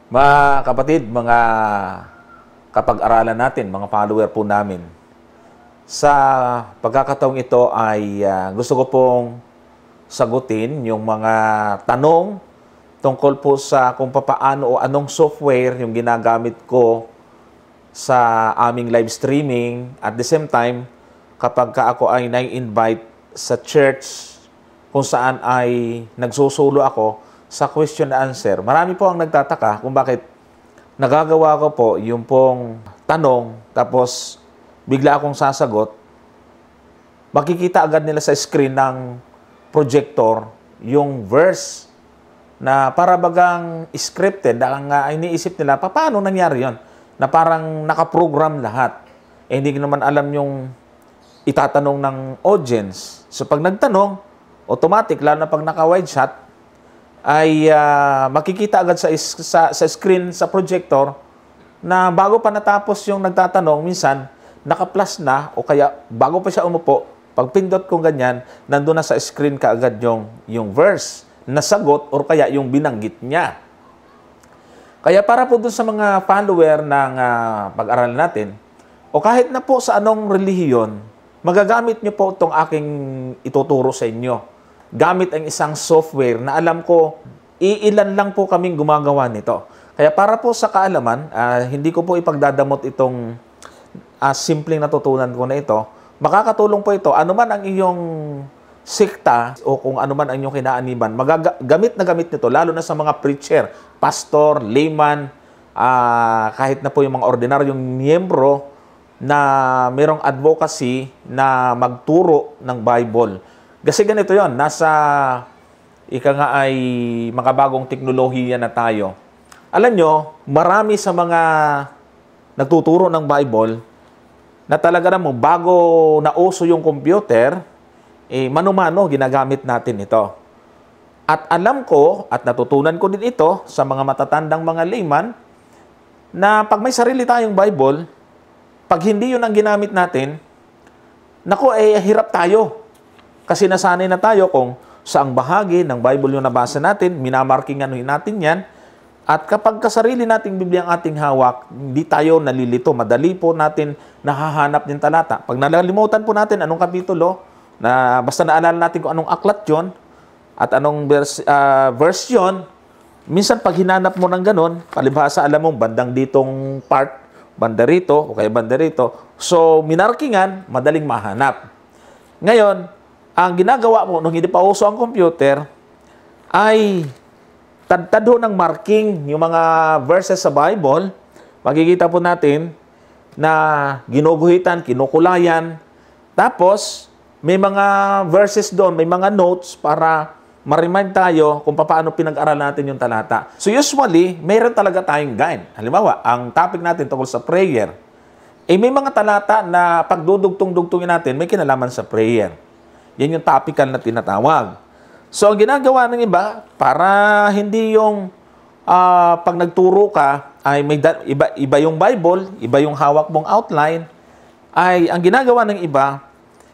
Mga kapatid, mga kapag-aralan natin, mga follower po namin, sa pagkakataong ito ay gusto ko pong sagutin yung mga tanong tungkol po sa kung papaano o anong software yung ginagamit ko sa aming live streaming. At the same time, kapag ako ay na-invite sa church kung saan ay nagsusulo ako sa question and answer. Marami po ang nagtataka kung bakit nagagawa ko po yung pong tanong tapos bigla akong sasagot. Makikita agad nila sa screen ng projector yung verse na para bagang scripted. Ang iniisip nila, paano nangyari yon? Na parang nakaprogram lahat. Hindi naman alam yung itatanong ng audience. So pag nagtanong, automatic, lalo na pag naka-wide shot, ay makikita agad sa screen sa projector na bago pa natapos yung nagtatanong, minsan naka-plus na o kaya bago pa siya umupo, pag pindot kong ganyan, nandun na sa screen kaagad yung verse na sagot or kaya yung binanggit niya. Kaya para po dun sa mga follower ng pag-aralan natin, o kahit na po sa anong relihiyon, magagamit niyo po itong aking ituturo sa inyo. Gamit ang isang software na alam ko, iilan lang po kaming gumagawa nito. Kaya para po sa kaalaman, hindi ko po ipagdadamot itong simpleng natutunan ko na ito. Makakatulong po ito, anuman ang iyong sikta o kung anuman ang iyong kinaaniban, gamit na gamit nito, lalo na sa mga preacher, pastor, layman, kahit na po yung mga ordinaryong miyembro na mayroong advocacy na magturo ng Bible. Kasi ganito yon, nasa ika nga ay makabagong teknolohiya na tayo. Alam nyo, marami sa mga nagtuturo ng Bible na talaga namang bago nauso yung computer, mano-mano ginagamit natin ito. At alam ko, at natutunan ko din ito sa mga matatandang mga layman, na pag may sarili tayong Bible, pag hindi yun ang ginamit natin, naku, hirap tayo. Kasi nasanay na tayo kung saang bahagi ng Bible yung nabasa natin, minamarkingan natin yan. At kapag kasarili nating Biblia ang ating hawak, hindi tayo nalilito. Madali po natin nahahanap ng talata. Pag nalalimutan po natin anong kapitulo, na basta naalala natin kung anong aklat yon at anong verse yun, minsan pag hinanap mo ng ganun, palibhasa alam mo, bandang ditong part, banda rito, o kaya banda rito. So, minarkingan, madaling mahanap. Ngayon, ang ginagawa mo nung hindi pa uso ang computer ay tad-tadho ng marking yung mga verses sa Bible. Makikita po natin na ginuguhitan, kinukulayan. Tapos, may mga verses doon, may mga notes para ma-remind tayo kung paano pinag-aralan natin yung talata. So usually, mayroon talaga tayong guide. Halimbawa, ang topic natin tungkol sa prayer, may mga talata na pagdudugtong-dugtungin natin, may kinalaman sa prayer. Yan yung topical na tinatawag. So, ang ginagawa ng iba, para hindi yung pag nagturo ka, ay may iba yung Bible, iba yung hawak mong outline, ay ang ginagawa ng iba,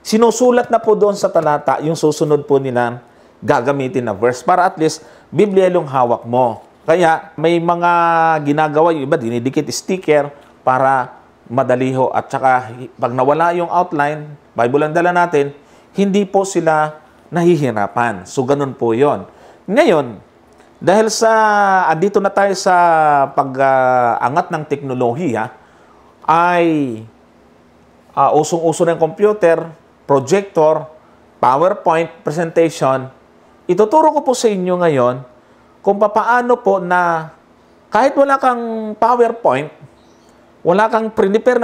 sinusulat na po doon sa talata, yung susunod po nila gagamitin na verse, para at least, Biblia yung hawak mo. Kaya, may mga ginagawa yung iba, dinidikit sticker, para madaliho. At saka, pag nawala yung outline, Bible ang dala natin, hindi po sila nahihirapan. So, ganun po yon. Ngayon, dahil andito na tayo sa pag-angat ng teknolohiya, ay usong-uso ng computer, projector, PowerPoint presentation, ituturo ko po sa inyo ngayon kung paano po na kahit wala kang PowerPoint, wala kang prepare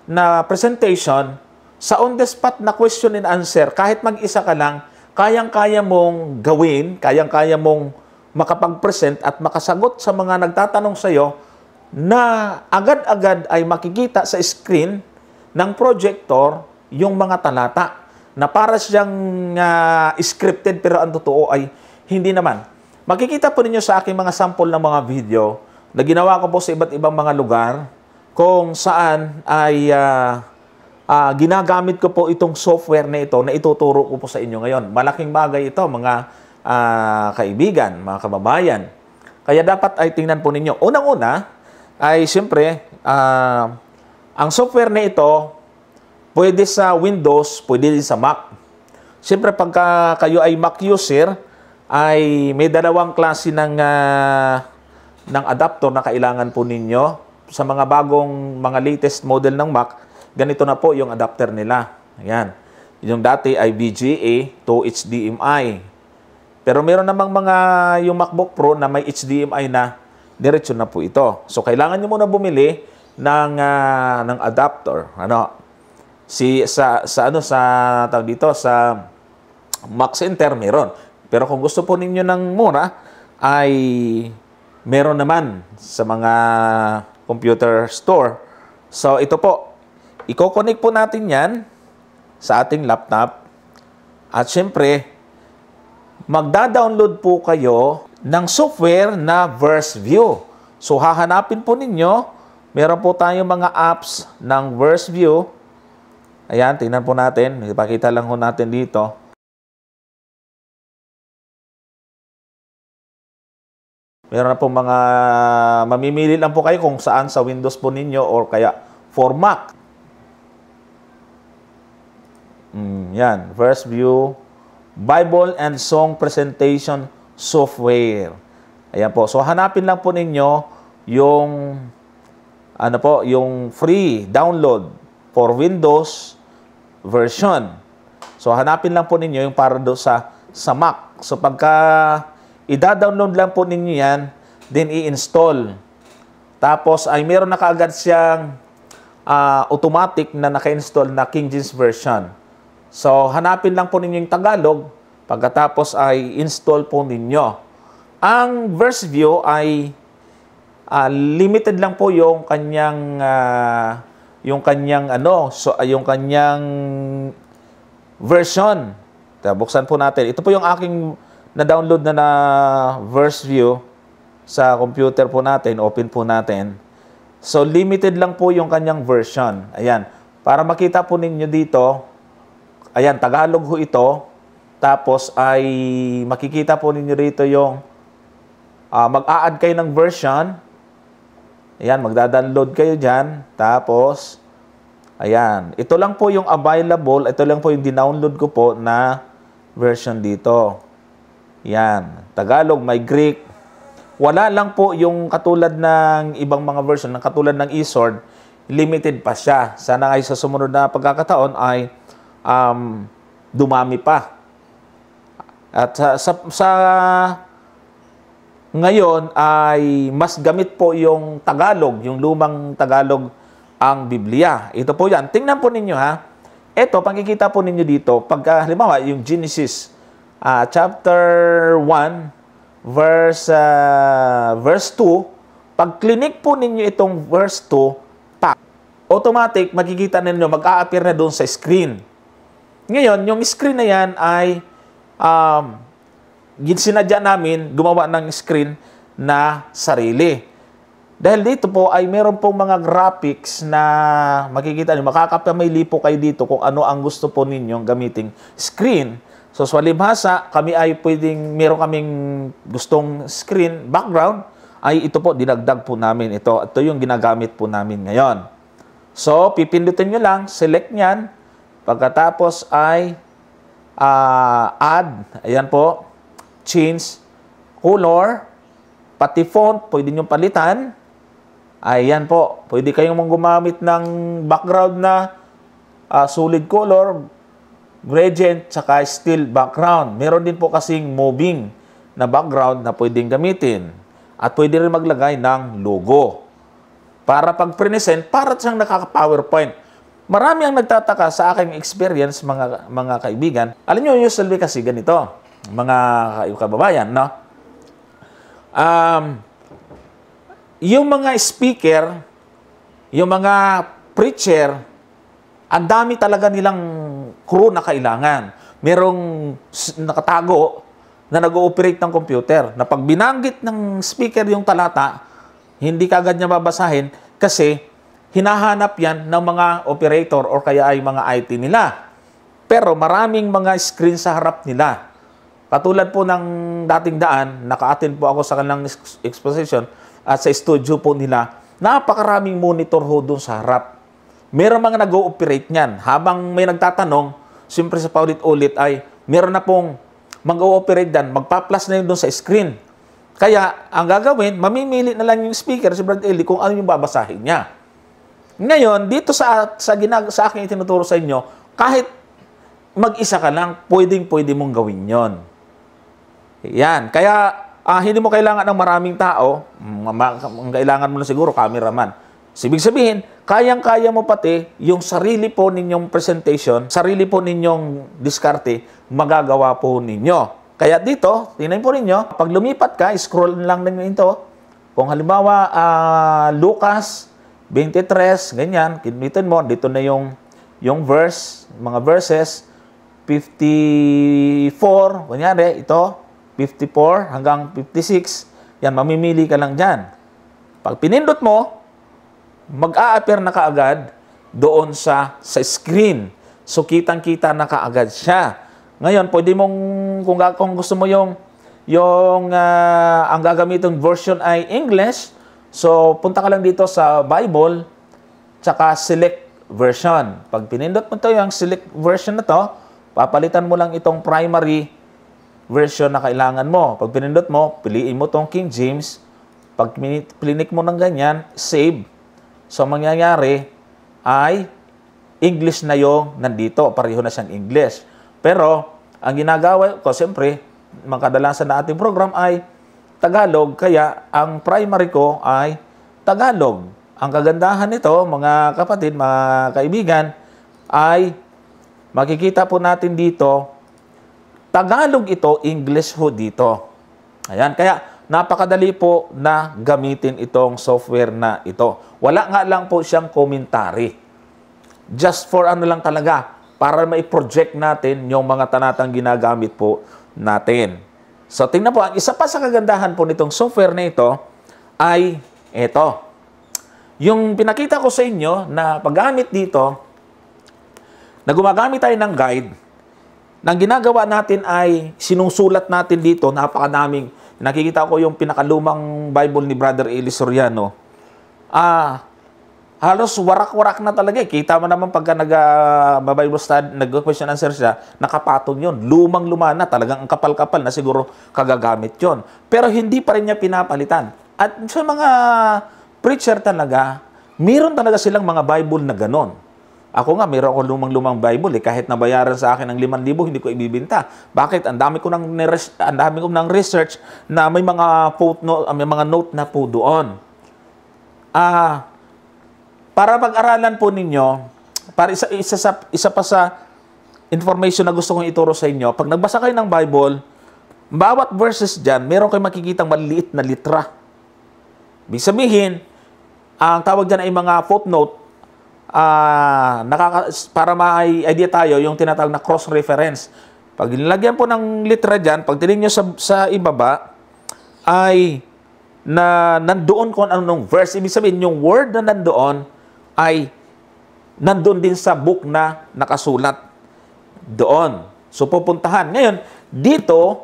na presentation, sa on-the-spot na question and answer, kahit mag-isa ka lang, kayang-kaya mong gawin, kayang-kaya mong makapag-present at makasagot sa mga nagtatanong sa iyo na agad-agad ay makikita sa screen ng projector yung mga talata na para siyang scripted pero ang totoo ay hindi naman. Makikita po ninyo sa aking mga sample ng mga video na ginawa ko po sa iba't ibang mga lugar kung saan ay ginagamit ko po itong software na ito na ituturo ko po sa inyo ngayon. Malaking bagay ito, mga kaibigan, mga kababayan. Kaya dapat ay tingnan po ninyo. Unang-una ay siyempre, ang software na ito, pwede sa Windows, pwede din sa Mac. Siyempre, pagka kayo ay Mac user, ay may dalawang klase ng adapter na kailangan po ninyo. Sa mga bagong, mga latest model ng Mac, ganito na po yung adapter nila. Ayan. Yung dati ay VGA to HDMI. Pero meron namang yung MacBook Pro na may HDMI na, diretso na po ito. So, kailangan nyo muna bumili ng adapter. Sa tawag dito, sa Mac Center, meron. Pero kung gusto po ninyo ng mura, ay meron naman sa mga computer store. So, ito po. I-connect po natin yan sa ating laptop. At syempre, magda-download po kayo ng software na VerseView. So, hahanapin po ninyo. Meron po tayong mga apps ng VerseView. Ayan, tingnan po natin. Ipakita lang po natin dito. Meron na po mga, mamimili lang po kayo kung saan sa Windows po ninyo or kaya for Mac. Yan, VerseView, Bible and Song Presentation Software. Ayan po. So, hanapin lang po ninyo yung, yung free download for Windows version. So, hanapin lang po ninyo yung para do sa Mac. So, pagka i-download lang po ninyo yan, then i-install. Tapos ay meron na kaagad siyang automatic na naka-install na King James Version. So, hanapin lang po ninyo yung Tagalog, pagkatapos ay install po ninyo. Ang VerseView ay limited lang po yung kanyang yung kanyang version. Buksan po natin. Ito po yung aking na-download na VerseView sa computer po natin. Open po natin. So, limited lang po yung kanyang version. Ayan. Para makita po ninyo dito, ayan, Tagalog ho ito. Tapos ay makikita po ninyo dito yung mag-a-add kayo ng version. Ayan, magda-download kayo dyan. Tapos, ayan. Ito lang po yung available. Ito lang po yung dinownload ko po na version dito. Yan. Tagalog, may Greek. Wala lang po yung katulad ng ibang mga version, ng katulad ng eSword, limited pa siya. Sana ay sa sumunod na pagkakataon ay dumami pa. At sa ngayon ay mas gamit po yung Tagalog, yung lumang Tagalog ang Biblia. Ito po yan. Tingnan po ninyo ha. Ito, pagkikita po ninyo dito, pagka halimbawa yung Genesis chapter 1, verse 2, pag clinic po ninyo itong verse 2, automatic, makikita ninyo, mag-a-appear na doon sa screen. Ngayon, yung screen na yan ay, sinadya namin, gumawa ng screen na sarili. Dahil dito po ay meron pong mga graphics na makikita nyo, makakapamili po kayo dito kung ano ang gusto po ninyong gamiting screen. So, sa walibhasa, kami ay meron kaming gustong screen background, ay ito po, dinagdag po namin ito. Ito yung ginagamit po namin ngayon. So, pipindutin nyo lang, select nyan. Pagkatapos ay add, ayan po, change color, pati font, pwede nyo palitan. Ayan po, pwede kayong gumamit ng background na solid color, gradient, tsaka still background. Meron din po kasing moving na background na pwedeng gamitin. At pwede rin maglagay ng logo. Para pag present, para siyang nakaka-PowerPoint. Marami ang nagtataka sa aking experience, mga kaibigan. Alam nyo, usually kasi ganito, mga kababayan, no? Yung mga speaker, yung mga preacher, ang dami talaga nilang crew na kailangan. Merong nakatago na nag-ooperate ng computer, na pag binanggit ng speaker yung talata, hindi kagad niya babasahin kasi hinahanap yan ng mga operator or kaya ay mga IT nila. Pero maraming mga screen sa harap nila. Katulad po ng dating daan, naka-attend po ako sa kanilang exposition at sa studio po nila, napakaraming monitor ho doon sa harap. Meron mga nag-ooperate niyan. Habang may nagtatanong, siyempre sa paulit-ulit ay meron na pong mag-ooperate dyan, magpa-plus na yun doon sa screen. Kaya, ang gagawin, mamimili na lang yung speaker, si Brad Eli, kung ano yung babasahin niya. Ngayon, dito sa akin itinuturo sa inyo, kahit mag-isa ka lang, pwedeng-pwede mong gawin yon. Yan. Kaya, hindi mo kailangan ng maraming tao. Ang kailangan mo na siguro, cameraman. Ibig sabihin, kayang-kaya mo pati yung sarili po ninyong presentation, sarili po ninyong diskarte, magagawa po ninyo. Kaya dito, tingnan po ninyo, pag lumipat ka, scroll lang ninyo ito. Kung halimbawa, Lucas 23, ganyan, kinitin mo, dito na yung verse, mga verses, 54, kunyari, ito, 54 hanggang 56, yan, mamimili ka lang dyan. Pag pinindot mo, mag-a-appear na kaagad doon sa screen. So, kitang-kita na kaagad siya. Ngayon, pwede mong, kung gusto mo ang gagamitin version ay English, so, punta ka lang dito sa Bible, tsaka select version. Pag pinindot mo ito, yung select version na to, papalitan mo lang itong primary version na kailangan mo. Pag pinindot mo, piliin mo itong King James. Pag click mo ng ganyan, save. So, mangyayari ay English na yung nandito. Pareho na siyang English. Pero, ang ginagawa ko, siyempre, makadalasan na ating program ay Tagalog. Kaya, ang primary ko ay Tagalog. Ang kagandahan nito, mga kapatid, mga kaibigan, ay makikita po natin dito, Tagalog ito, English ho dito. Ayan, kaya napakadali po na gamitin itong software na ito. Wala nga lang po siyang commentary. Just for ano lang talaga, para mai-project natin yung mga tanatang ginagamit po natin. So, tingnan po, ang isa pa sa kagandahan po nitong software na ito ay ito. Yung pinakita ko sa inyo na paggamit dito, na gumagamit tayo ng guide, nang ginagawa natin ay sinusulat natin dito, napakadaming, nakikita ko yung pinakalumang Bible ni Brother Eli Soriano. Halos warak-warak na talaga. Kita mo naman pagka nag-Bible study, nag-question answer siya, nakapatong yun. Lumang-luma na, talagang ang kapal-kapal na siguro kagagamit yon. Pero hindi pa rin niya pinapalitan. At sa mga preacher talaga, meron talaga silang mga Bible na ganon. Ako nga, meron ako lumang-lumang Bible. Kahit nabayaran sa akin ng 5,000, hindi ko ibibinta. Bakit? Ang dami ko ng research na may mga footnote, may mga note na po doon. Para pag-aralan po ninyo, para isa pa sa information na gusto kong ituro sa inyo, pag nagbasa kayo ng Bible, bawat verses dyan, meron kayo makikitang maliit na litra. Ibig sabihin, ang tawag dyan ay mga footnote, para may idea tayo, yung tinatawag na cross-reference. Pag nilagyan po ng litra dyan, pag tinignan nyo sa ibaba, ay nandoon kung anong verse. Ibig sabihin, yung word na nandoon ay nandoon din sa book na nakasulat doon. So, pupuntahan. Ngayon, dito,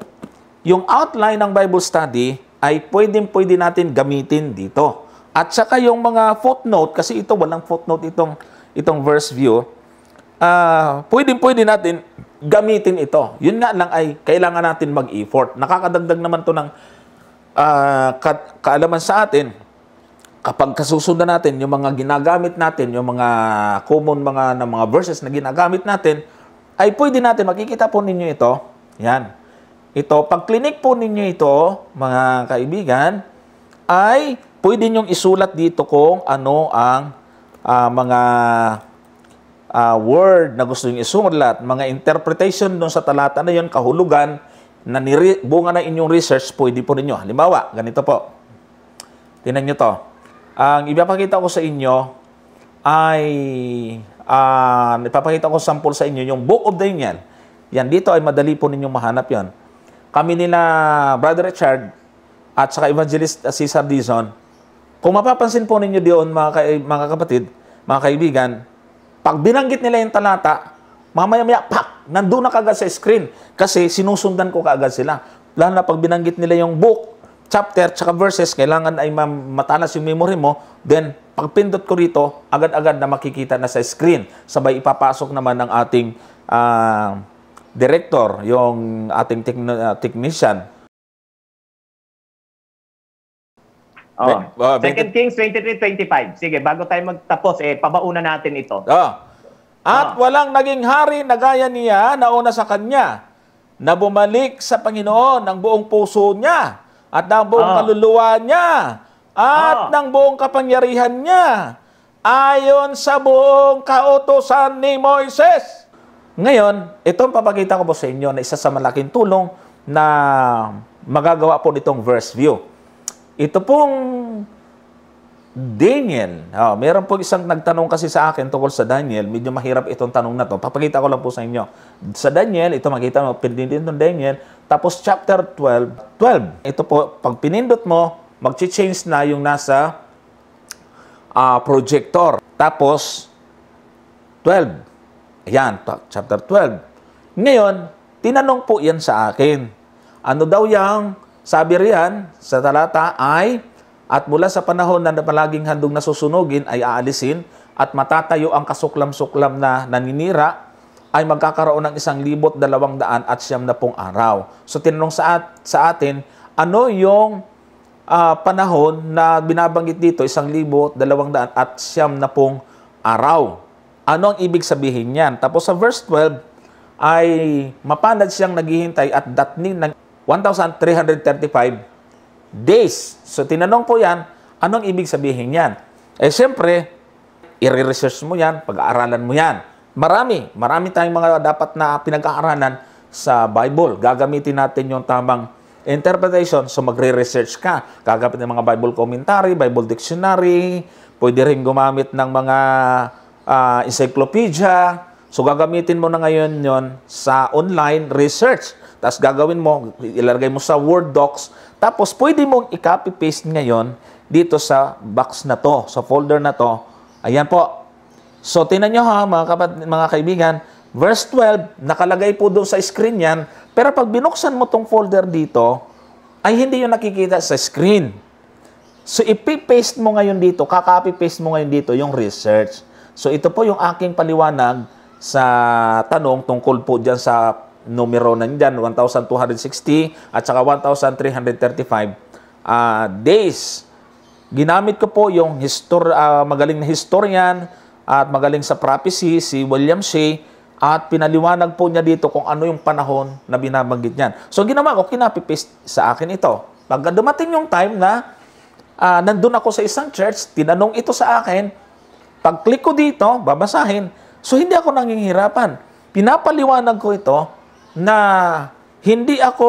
yung outline ng Bible study ay pwede natin gamitin dito. At saka yung mga footnote, kasi ito, walang footnote itong verse view, pwede natin gamitin ito. Yun nga lang ay kailangan natin mag-effort. Nakakadagdag naman to ng kaalaman sa atin. Kapag kasusundan natin yung mga ginagamit natin, yung mga common mga verses na ginagamit natin, ay pwede natin, makikita po ninyo ito. Yan. Ito, pag clinic po ninyo ito, mga kaibigan, ay pwede nyong isulat dito kung ano ang mga word na gusto nyong isulat, mga interpretation doon sa talata na yun, kahulugan, na bunga na inyong research, pwede po ninyo. Halimbawa, ganito po. Tingnan nyo to. Ang ipapakita ko sa inyo ay, ipapakita ko sample sa inyo, yung Book of Daniel. Yan, dito ay madali po ninyong mahanap yan. Kami nila, Brother Richard, at saka Evangelist Cesar Dizon, kung mapapansin po ninyo doon, mga kapatid, mga kaibigan, pag binanggit nila yung talata, mamaya-maya, pak! nandun na kagad sa screen kasi sinusundan ko kaagad sila. Lalo na pag binanggit nila yung book, chapter, tsaka verses, kailangan ay matalas yung memory mo. Then, pag pindot ko rito, agad-agad na makikita na sa screen. Sabay ipapasok naman ng ating director, yung ating technician. Second Kings 23:25. Sige, bago tayo magtapos, pabauna natin ito. At walang naging hari na gaya niya nauna sa kanya, na bumalik sa Panginoon ng buong puso niya, at ng buong kaluluwa niya, at ng buong kapangyarihan niya, ayon sa buong kautusan ni Moises. Ngayon, itong papakita ko po sa inyo na isa sa malaking tulong na magagawa po nitong verse view. Ito pong Daniel. Meron po isang nagtanong kasi sa akin tungkol sa Daniel. Medyo mahirap itong tanong na to. Papakita ko lang po sa inyo. Sa Daniel, ito makita mo, pinindot ng Daniel. Tapos chapter 12. Ito po, pag pinindot mo, mag-change na yung nasa projector. Tapos, 12. Ayan, chapter 12. Ngayon, tinanong po yan sa akin. Ano daw yung sabi riyan sa talata ay, at mula sa panahon na palaging handog na susunugin ay aalisin, at matatayo ang kasuklam-suklam na naninira, ay magkakaroon ng 1,290 araw. So, tinanong sa atin, ano yung panahon na binabanggit dito, 1,290 araw? Ano ang ibig sabihin niyan? Tapos sa verse 12, ay mapalad siyang naghihintay at datnin ng 1,335 days. So, tinanong po yan, anong ibig sabihin yan? Siyempre, i-research mo yan, pag-aaralan mo yan. Marami tayong mga dapat na pinag-aaralan sa Bible. Gagamitin natin yung tamang interpretation, so magre-research ka. Gagamitin ng mga Bible commentary, Bible dictionary, pwede rin gumamit ng mga encyclopedia. So, gagamitin mo na ngayon yon sa online research. Tapos gagawin mo, ilalagay mo sa Word docs. Tapos pwede mong i-copy-paste ngayon dito sa box na to, sa folder na to. Ayan po. So, tingnan nyo ha, mga kaibigan, verse 12, nakalagay po doon sa screen yan. Pero pag binuksan mo tong folder dito, ay hindi yung nakikita sa screen. So, i-paste mo ngayon dito, ka-copy-paste mo ngayon dito yung research. So, ito po yung aking paliwanag sa tanong tungkol po dyan sa numero na dyan, 1,260 at saka 1,335 days. Ginamit ko po yung magaling na historian at magaling sa prophecy, si William Shea, at pinaliwanag po niya dito kung ano yung panahon na binabanggit niyan. So, ginawa ko, kinapipaste sa akin ito. Pag dumating yung time na nandun ako sa isang church, tinanong ito sa akin, pag-click ko dito, babasahin. So, hindi ako nangihirapan. Pinapaliwanag ko ito na hindi ako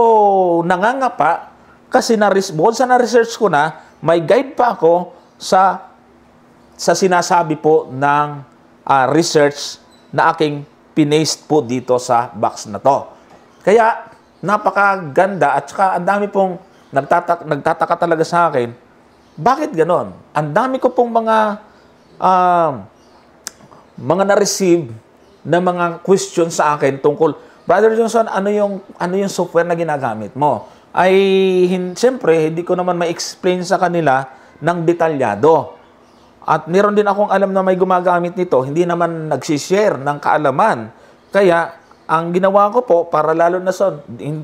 nangangapa kasi bukod sa na-research ko na, may guide pa ako sa sinasabi po ng research na aking pinaste po dito sa box na to. Kaya, napakaganda at saka ang dami pong nagtataka talaga sa akin. Bakit ganon? Ang dami ko pong mga na-receive na mga question sa akin tungkol, Brother Johnson, ano yung software na ginagamit mo? Siyempre, hindi ko naman ma-explain sa kanila ng detalyado. At meron din akong alam na may gumagamit nito, hindi naman nagsishare ng kaalaman. Kaya, ang ginawa ko po, para lalo na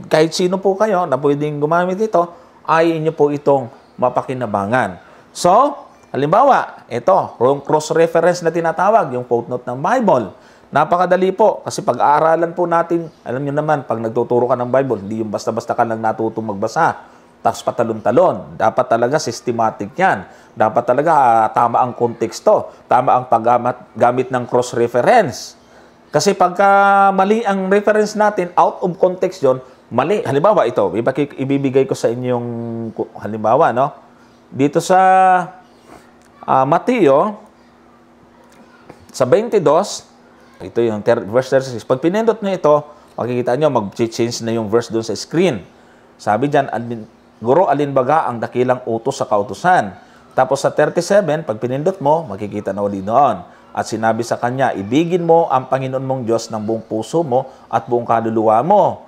kahit sino po kayo na pwedeng gumamit ito, ay inyo po itong mapakinabangan. So, halimbawa, ito, cross-reference na tinatawag, yung footnote ng Bible. Napakadali po, kasi pag-aaralan po natin, alam niyo naman, pag nagtuturo ka ng Bible, hindi yung basta-basta ka lang natutong magbasa, tapos patalon-talon. Dapat talaga systematic yan. Dapat talaga tama ang konteksto, tama ang paggamit ng cross-reference. Kasi pagka mali ang reference natin, out of context yun, mali. Halimbawa, ito, ibibigay ko sa inyong halimbawa, no? Dito sa Mateo, sa 22, ito yung verse 36. Pag pinindot nyo ito, makikita nyo, mag-change na yung verse doon sa screen. Sabi dyan, Guro, alinbaga ang dakilang utos sa kautusan. Tapos sa 37, pag pinindot mo, makikita na ulit doon. at sinabi sa kanya, ibigin mo ang Panginoon mong Diyos ng buong puso mo at buong kaluluwa mo.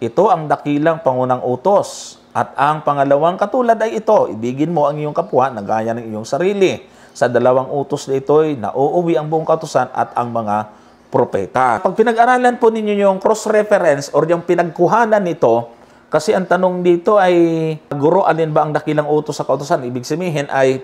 Ito ang dakilang pangunang utos. At ang pangalawang katulad ay ito, ibigin mo ang iyong kapwa na gaya ng iyong sarili. Sa dalawang utos na ito'y nauuwi ang buong kautusan at ang mga propeta. Pag pinag-aralan po ninyo yung cross-reference or yung pinagkuhanan nito, kasi ang tanong dito ay, Guro, alin ba ang dakilang utos sa kautusan? Ibig sabihin ay,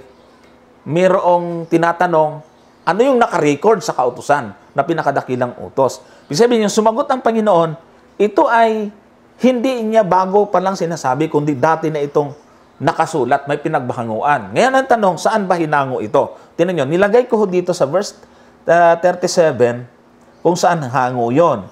mayroong tinatanong, ano yung nakarecord sa kautusan na pinakadakilang utos? Ibig sabihin, yung sumagot ang Panginoon, ito ay hindi niya bago pa lang sinasabi, kundi dati na itong nakasulat, may pinagbahanguan. Ngayon ang tanong, saan ba hinango ito? Tingnan nyo, nilagay ko dito sa verse 37 kung saan hango yon.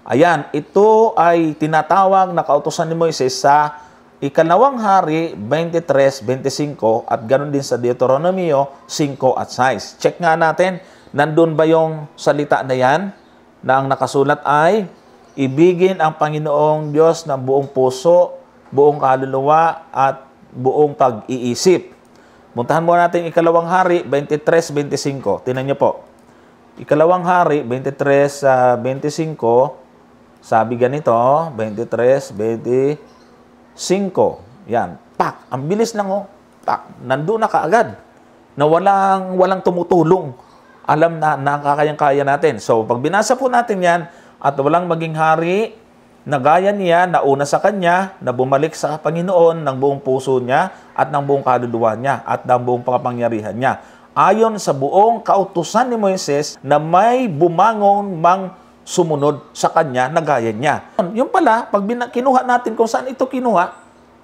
Ayan, ito ay tinatawag na kautusan ni Moises sa Ikalawang Hari 23:25 at ganoon din sa Deuteronomio 5 at 6. Check nga natin, nandun ba yung salita na yan na ang nakasulat ay ibigin ang Panginoong Diyos ng buong puso, buong kaluluwa at buong pag-iisip. Puntahan mo natin Ikalawang Hari 23:25. Tingnan niyo po. Ikalawang Hari 23:25, sabi ganito, 23:25. Yan. Pak! Ang bilis lang, oh. Pak! Nandun na kaagad. Na walang tumutulong. Alam na nakakayang-kaya natin. So, pag binasa po natin yan, at walang maging hari na gaya niya, na una sa kanya, na bumalik sa Panginoon ng buong puso niya, at ng buong kaluluwa niya, at ng buong pangpangyarihan niya. Ayon sa buong kautusan ni Moises, na may bumangon mang sumunod sa kanya na gaya niya. Yung pala, pag kinuha natin kung saan ito kinuha,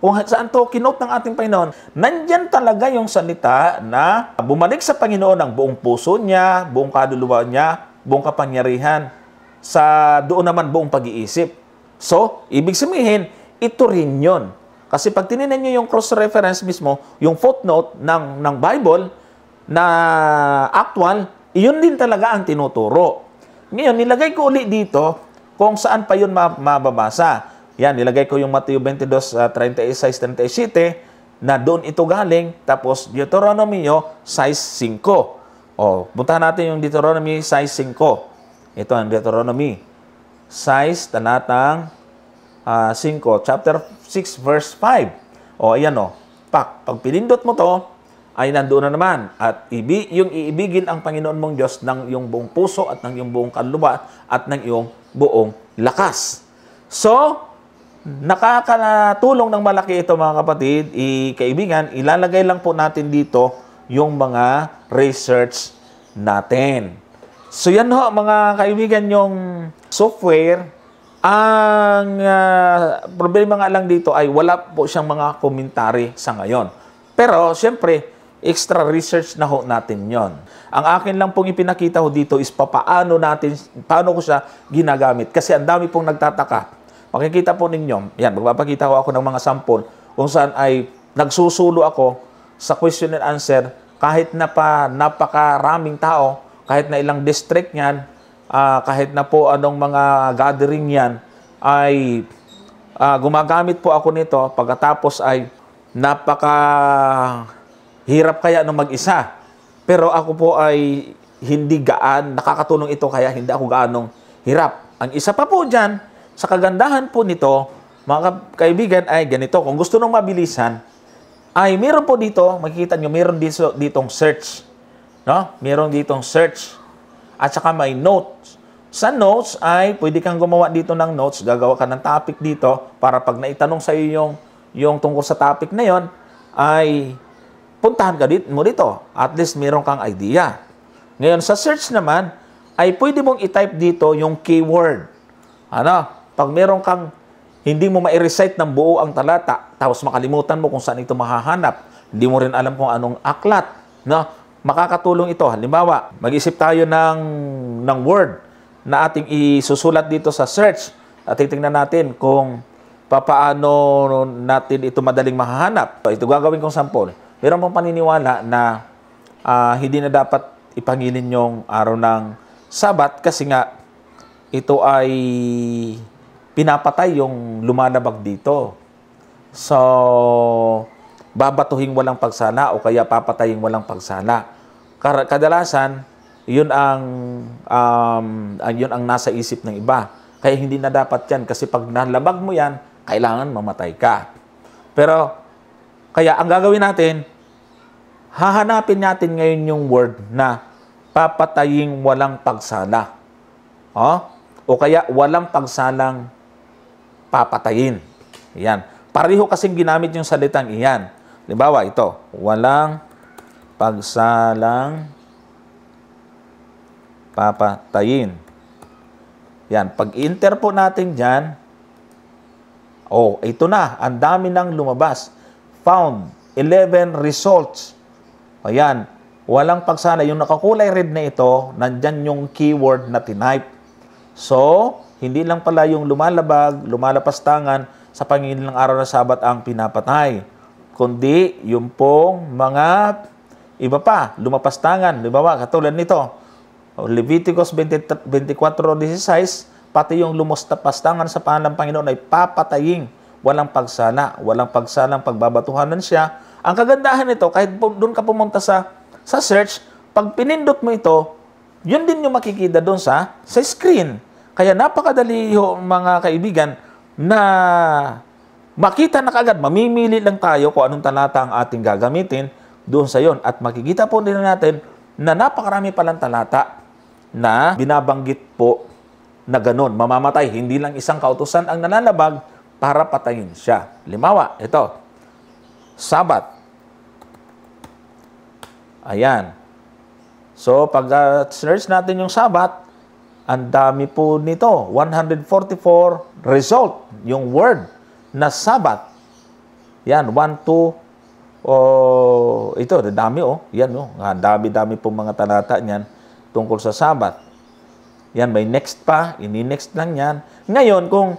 kung saan ito kinote ng ating Panginoon, nandyan talaga yung salita na bumalik sa Panginoon ang buong puso niya, buong kaluluwa niya, buong kapangyarihan, sa doon naman buong pag-iisip. So, ibig sabihin, ito rin yun. Kasi pag tininan nyo yung cross-reference mismo, yung footnote ng Bible na actual, iyon din talaga ang tinuturo. Ngayon, nilagay ko ulit dito kung saan pa yun mababasa. Yan, nilagay ko yung Mateo 22:36-37 na doon ito galing, tapos Deuteronomio 6:5. O, puntahan natin yung Deuteronomy 6:5. Ito ang Deuteronomy 6, talatang 5, chapter 6, verse 5. O, ayan o. Pag pinindot mo to, ay nandoon na naman. At yung iibigin ang Panginoon mong Diyos ng iyong buong puso at ng iyong buong kaluluwa at ng iyong buong lakas. So, nakakatulong ng malaki ito mga kapatid, kaibigan, ilalagay lang po natin dito yung mga research natin. So yan ho mga kaibigan, yung software, ang problema nga lang dito ay wala po siyang mga commentary sa ngayon. Pero siyempre, extra research na ho natin yon. Ang akin lang pong ipinakita ho dito is paano ko siya ginagamit. Kasi ang dami pong nagtataka. Makikita po ninyo, yan, magpapakita ko ako ng mga sample kung saan ay nagsusulo ako sa question and answer kahit na napakaraming tao, kahit na ilang district yan, kahit na po anong mga gathering yan, ay gumagamit po ako nito. Pagkatapos ay hirap kaya nung mag-isa. Pero ako po ay hindi nakakatulong ito kaya hindi ako gaanong hirap. Ang isa pa po dyan, sa kagandahan po nito, mga kaibigan, ay ganito. Kung gusto nung mabilisan, ay meron po dito, makikita nyo, meron ditong search. No? Meron ditong search. At saka may notes. Sa notes ay pwede kang gumawa dito ng notes, gagawa ka ng topic dito para pag naitanong sa iyo yung tungkol sa topic na yon, ay puntahan ka mo dito. At least meron kang idea. Ngayon, sa search naman, ay pwede mong i-type dito yung keyword. Pag meron kang hindi mo ma-recite ng buo ang talata, tapos makalimutan mo kung saan ito mahahanap, hindi mo rin alam kung anong aklat, makakatulong ito. Halimbawa, mag-isip tayo ng word na ating isusulat dito sa search at titingnan natin kung paano natin ito madaling mahahanap. Ito gagawin kong sample. Meron pong paniniwala na hindi na dapat ipangilin yung araw ng Sabat kasi nga ito ay pinapatay yung lumalabag dito. So, babatuhin walang pagsala o kaya papatayin walang pagsala. Kadalasan, yun ang nasa isip ng iba. Kaya hindi na dapat yan kasi pag nalabag mo yan, kailangan mamatay ka. Pero, kaya ang gagawin natin, hahanapin natin ngayon yung word na papataying walang pagsala. O kaya walang pagsalang papatayin. Yan. Pareho kasing ginamit yung salitang iyan. Halimbawa, ito. Walang pagsalang papatayin. Yan. Pag enter po natin dyan, ito na. Ang dami nang lumabas. Found 11 results. Ayan. Walang pagsala. Yung nakakulay red na ito, nandyan yung keyword na tinype. So, hindi lang pala yung lumalabag, lumalapas tangan sa Panginoon ng araw ng Sabat ang pinapatay. Kundi yung pong mga iba pa, lumapas tangan. Diba ba? Katulad nito. Leviticus 24:16, pati yung lumapas tangan sa pangalan ng Panginoon ay papataying. Walang pagsala. Walang pagsalang pagbabatuhanan siya. Ang kagandahan nito, kahit doon ka pumunta sa search, pag pinindot mo ito, yun din yung makikita doon sa screen. Kaya napakadali mga kaibigan na makita na kaagad, mamimili lang tayo kung anong talata ang ating gagamitin doon sa yon. At makikita po din natin na napakarami palang talata na binabanggit po na ganun, mamamatay. Hindi lang isang kautusan ang nananabag para patayin siya. Limawa, ito, Sabat. Ayan. So, pag search natin yung Sabat, ang dami po nito. 144 result. Yung word na Sabat. Yan, 1, 2, ito, dami Yan dami-dami po mga talata niyan tungkol sa Sabat. Yan, may next pa. Ini-next lang yan. Ngayon, kung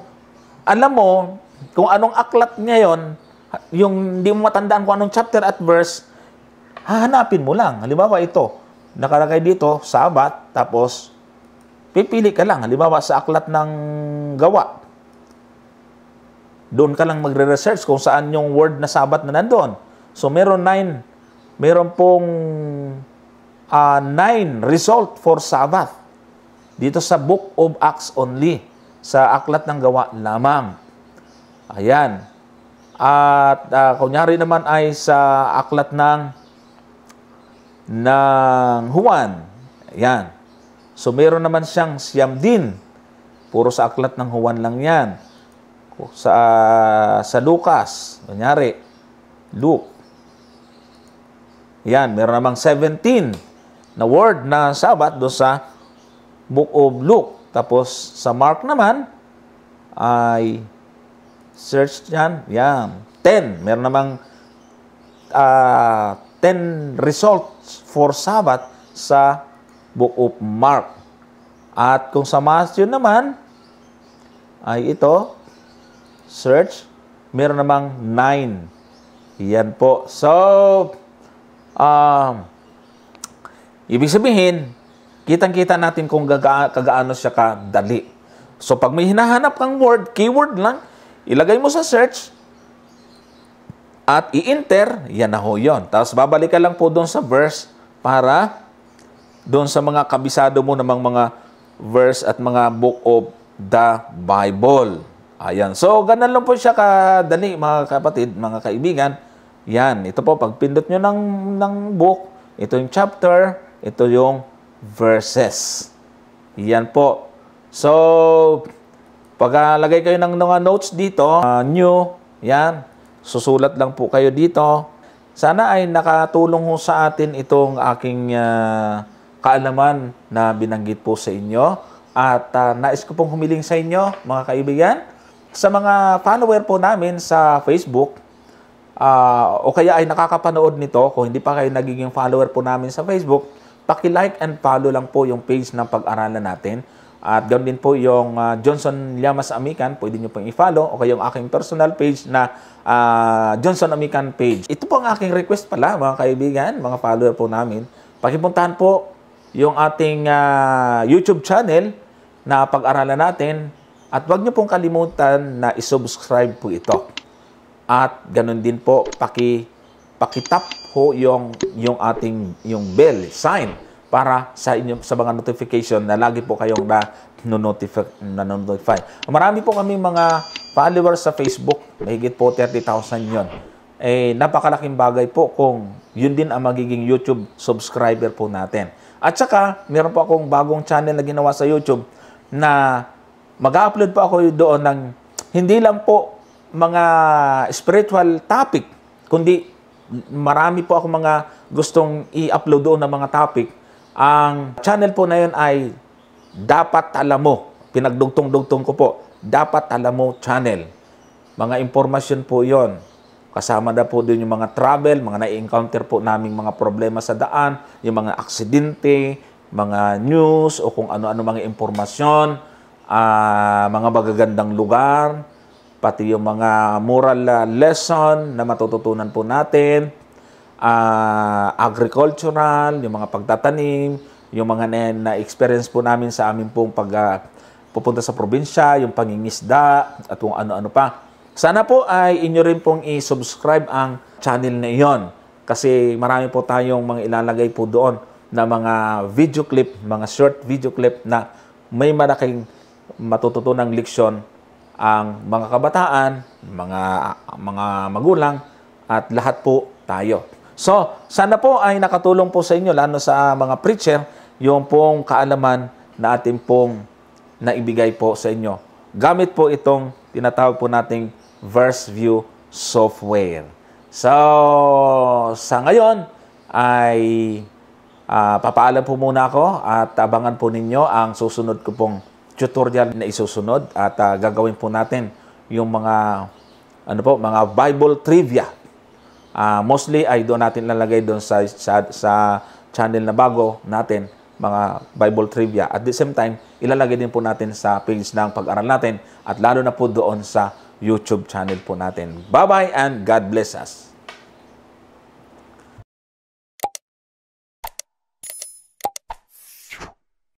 alam mo, kung anong aklat ngayon, yung hindi mo matandaan kung anong chapter at verse, hahanapin mo lang. Halimbawa ito, nakalagay dito, Sabat, tapos pipili ka lang. Halimbawa sa aklat ng Gawa. Doon ka lang magre-research kung saan yung word na Sabat na nandoon. So meron pong 9 result for Sabbath. Dito sa Book of Acts only. Sa aklat ng Gawa lamang. Ayan. At kunyari naman ay sa aklat ng Juan. Ayan. So, meron naman siyang siyam din. Puro sa aklat ng Juan lang yan. Sa Lucas. Kunyari, Luke. Ayan. Meron namang 17 na word na Sabat doon sa Book of Luke. Tapos, sa Mark naman, ay search yan. Yan. 10. Meron namang 10 results for Sabbath sa Book of Mark. At kung sa Matthew naman, ay ito, search, meron namang 9. Yan po. So, ibig sabihin, kitang-kita natin kung kagaano siya kadali. So, pag may hinahanap kang word, keyword lang, ilagay mo sa search, at i-enter, yan na ho yun. Tapos, babalik ka lang po doon sa verse para doon sa mga kabisado mo namang mga verse at mga book of the Bible. Ayan. So, ganun lang po siya kadali, mga kapatid, mga kaibigan. Yan. Ito po, pag pindot nyo ng book, ito yung chapter, ito yung verses. Yan po. So, pag lagay kayo ng mga notes dito, new, yan, susulat lang po kayo dito. Sana ay nakatulong ho sa atin itong aking kaalaman na binanggit po sa inyo. At nais ko pong humiling sa inyo, mga kaibigan, sa mga follower po namin sa Facebook, o kaya ay nakakapanood nito, kung hindi pa kayo nagiging follower po namin sa Facebook, paki-like and follow lang po yung page ng pag-aralan natin. At ganoon din po yung Johnson Llamas Amican, pwede nyo pong i-follow. O kaya yung aking personal page na Johnson Amican page. Ito po ang aking request pala, mga kaibigan, mga follower po namin. Pakipuntahan po yung ating YouTube channel na pag-aralan natin. At huwag nyo pong kalimutan na i-subscribe po ito. At ganoon din po, pakitap ho yung ating bell sign para sa inyo sa mga notification na lagi po kayong na-notify. Marami po kami mga followers sa Facebook, mahigit po 30,000 yon. Eh, napakalaking bagay po kung yun din ang magiging YouTube subscriber po natin. At saka, meron po akong bagong channel na ginawa sa YouTube na mag-upload po ako doon ng hindi lang po mga spiritual topic, kundi marami po ako mga gustong i-upload doon ng mga topic. Ang channel po na yun ay Dapat Alam Mo. Pinagdugtong-dugtong ko po. Dapat Alam Mo channel. Mga impormasyon po yon. Kasama na po din yung mga travel, mga na-encounter po naming mga problema sa daan, yung mga aksidente, mga news, o kung ano-ano mga impormasyon, mga magagandang lugar, pati yung mga moral lesson na matututunan po natin, agricultural, yung mga pagtatanim, yung mga na-experience po namin sa amin pong pupunta sa probinsya, yung pangingisda, at kung ano-ano pa. Sana po ay inyo rin pong i-subscribe ang channel na iyon kasi marami po tayong mga ilalagay po doon na mga video clip, mga short video clip na may malaking matututunang leksyon ang mga kabataan, mga magulang at lahat po tayo. So, sana po ay nakatulong po sa inyo lalo sa mga preacher yung pong kaalaman na ating pong naibigay po sa inyo. Gamit po itong tinatawag po nating Verse View software. So, sa ngayon ay papaalam po muna ako at abangan po ninyo ang susunod ko pong tutorial na isusunod at gagawin po natin yung mga mga Bible trivia. Mostly ay doon natin lalagay doon sa channel na bago natin, mga Bible trivia. At the same time, ilalagay din po natin sa page ng pag-aral natin at lalo na po doon sa YouTube channel po natin. Bye-bye and God bless us.